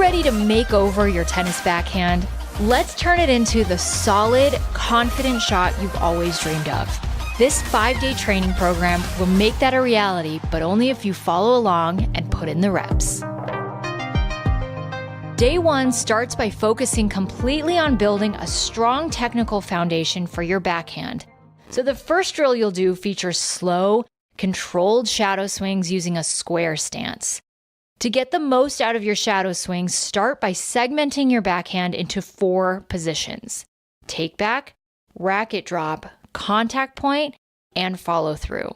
ready to make over your tennis backhand? Let's turn it into the solid, confident shot you've always dreamed of. This 5-day training program will make that a reality, but only if you follow along and put in the reps. Day 1 starts by focusing completely on building a strong technical foundation for your backhand. So the first drill you'll do features slow, controlled shadow swings using a square stance. To get the most out of your shadow swings, start by segmenting your backhand into 4 positions: take back, racket drop, contact point, and follow through.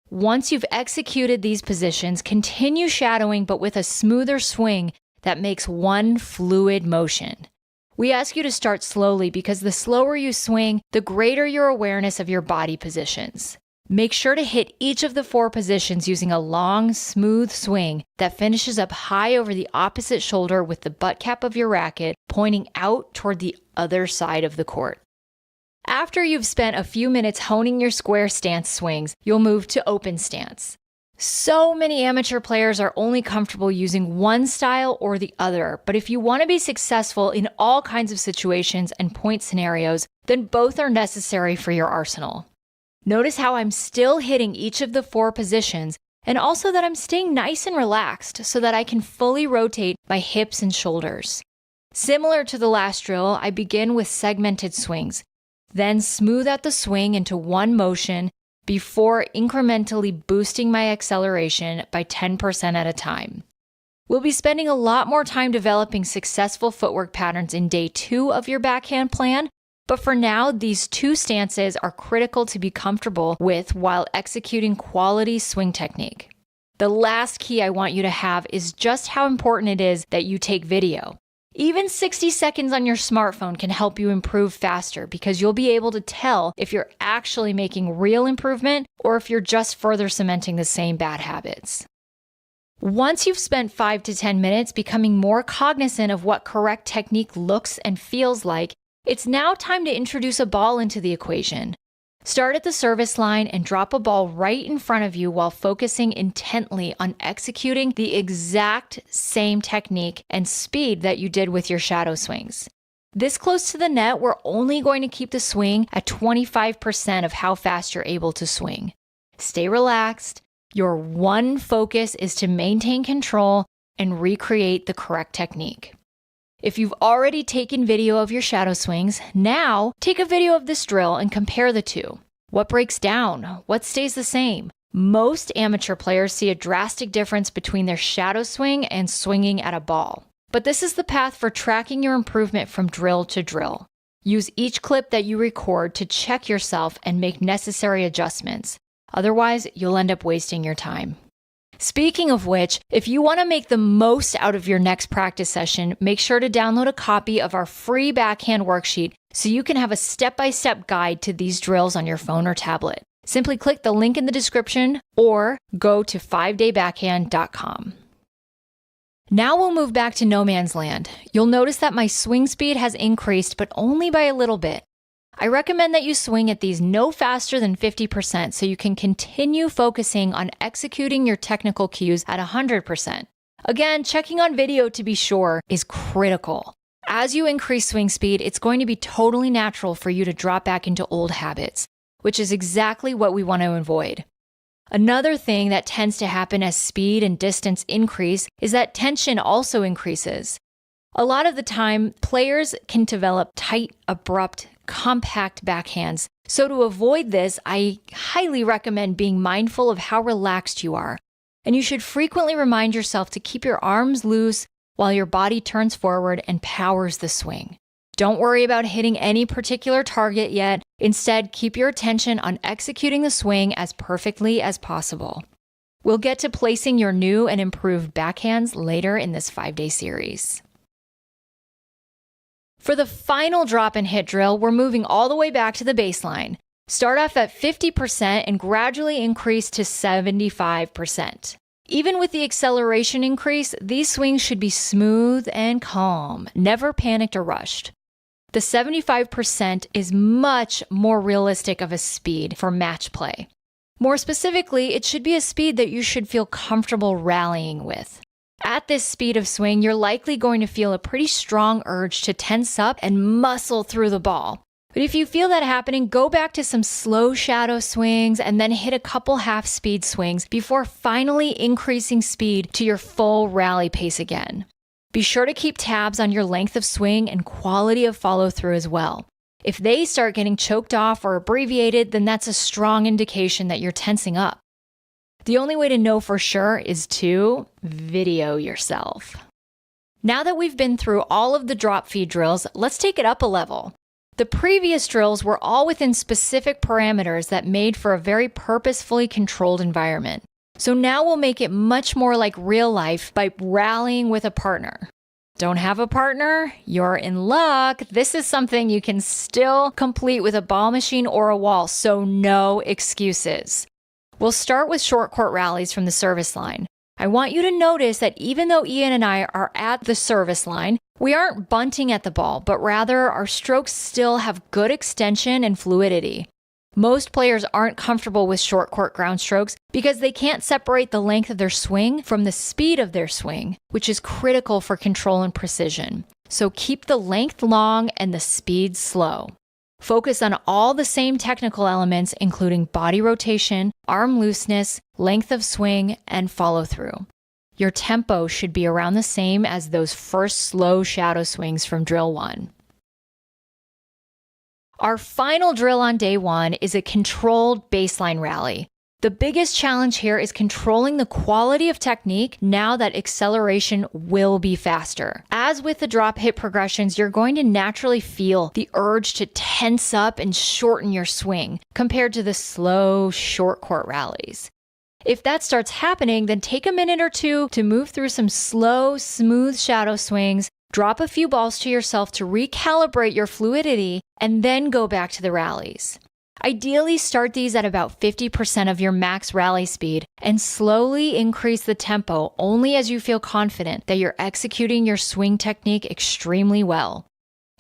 Once you've executed these positions, continue shadowing but with a smoother swing that makes one fluid motion. We ask you to start slowly because the slower you swing, the greater your awareness of your body positions. Make sure to hit each of the 4 positions using a long, smooth swing that finishes up high over the opposite shoulder with the butt cap of your racket pointing out toward the other side of the court. After you've spent a few minutes honing your square stance swings, you'll move to open stance. So many amateur players are only comfortable using one style or the other, but if you want to be successful in all kinds of situations and point scenarios, then both are necessary for your arsenal. Notice how I'm still hitting each of the 4 positions, and also that I'm staying nice and relaxed so that I can fully rotate my hips and shoulders. Similar to the last drill, I begin with segmented swings, then smooth out the swing into one motion before incrementally boosting my acceleration by 10% at a time. We'll be spending a lot more time developing successful footwork patterns in day 2 of your backhand plan, but for now, these 2 stances are critical to be comfortable with while executing quality swing technique. The last key I want you to have is just how important it is that you take video. Even 60 seconds on your smartphone can help you improve faster because you'll be able to tell if you're actually making real improvement or if you're just further cementing the same bad habits. Once you've spent 5 to 10 minutes becoming more cognizant of what correct technique looks and feels like, it's now time to introduce a ball into the equation. Start at the service line and drop a ball right in front of you while focusing intently on executing the exact same technique and speed that you did with your shadow swings. This close to the net, we're only going to keep the swing at 25% of how fast you're able to swing. Stay relaxed. Your one focus is to maintain control and recreate the correct technique. If you've already taken video of your shadow swings, now take a video of this drill and compare the 2. What breaks down? What stays the same? Most amateur players see a drastic difference between their shadow swing and swinging at a ball. But this is the path for tracking your improvement from drill to drill. Use each clip that you record to check yourself and make necessary adjustments. Otherwise, you'll end up wasting your time. Speaking of which, if you want to make the most out of your next practice session, make sure to download a copy of our free backhand worksheet so you can have a step-by-step guide to these drills on your phone or tablet. Simply click the link in the description or go to 5daybackhand.com. Now we'll move back to no man's land. You'll notice that my swing speed has increased, but only by a little bit. I recommend that you swing at these no faster than 50% so you can continue focusing on executing your technical cues at 100%. Again, checking on video to be sure is critical. As you increase swing speed, it's going to be totally natural for you to drop back into old habits, which is exactly what we want to avoid. Another thing that tends to happen as speed and distance increase is that tension also increases. A lot of the time, players can develop tight, abrupt, compact backhands. So to avoid this, I highly recommend being mindful of how relaxed you are. And you should frequently remind yourself to keep your arms loose while your body turns forward and powers the swing. Don't worry about hitting any particular target yet. Instead, keep your attention on executing the swing as perfectly as possible. We'll get to placing your new and improved backhands later in this 5-day series. For the final drop and hit drill, we're moving all the way back to the baseline. Start off at 50% and gradually increase to 75%. Even with the acceleration increase, these swings should be smooth and calm, never panicked or rushed. The 75% is much more realistic of a speed for match play. More specifically, it should be a speed that you should feel comfortable rallying with. At this speed of swing, you're likely going to feel a pretty strong urge to tense up and muscle through the ball. But if you feel that happening, go back to some slow shadow swings and then hit a couple half-speed swings before finally increasing speed to your full rally pace again. Be sure to keep tabs on your length of swing and quality of follow-through as well. If they start getting choked off or abbreviated, then that's a strong indication that you're tensing up. The only way to know for sure is to video yourself. Now that we've been through all of the drop feed drills, let's take it up a level. The previous drills were all within specific parameters that made for a very purposefully controlled environment. So now we'll make it much more like real life by rallying with a partner. Don't have a partner? You're in luck. This is something you can still complete with a ball machine or a wall, so no excuses. We'll start with short court rallies from the service line. I want you to notice that even though Ian and I are at the service line, we aren't bunting at the ball, but rather our strokes still have good extension and fluidity. Most players aren't comfortable with short court ground strokes because they can't separate the length of their swing from the speed of their swing, which is critical for control and precision. So keep the length long and the speed slow. Focus on all the same technical elements, including body rotation, arm looseness, length of swing, and follow-through. Your tempo should be around the same as those first slow shadow swings from drill 1. Our final drill on day 1 is a controlled baseline rally. The biggest challenge here is controlling the quality of technique now that acceleration will be faster. As with the drop hit progressions, you're going to naturally feel the urge to tense up and shorten your swing compared to the slow, short court rallies. If that starts happening, then take a minute or two to move through some slow, smooth shadow swings, drop a few balls to yourself to recalibrate your fluidity, and then go back to the rallies. Ideally, start these at about 50% of your max rally speed and slowly increase the tempo only as you feel confident that you're executing your swing technique extremely well.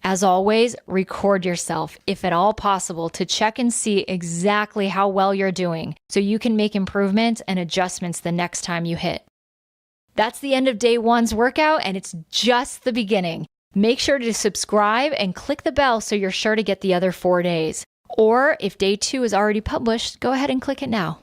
As always, record yourself, if at all possible, to check and see exactly how well you're doing so you can make improvements and adjustments the next time you hit. That's the end of day 1's workout, and it's just the beginning. Make sure to subscribe and click the bell so you're sure to get the other 4 days. Or if day 2 is already published, go ahead and click it now.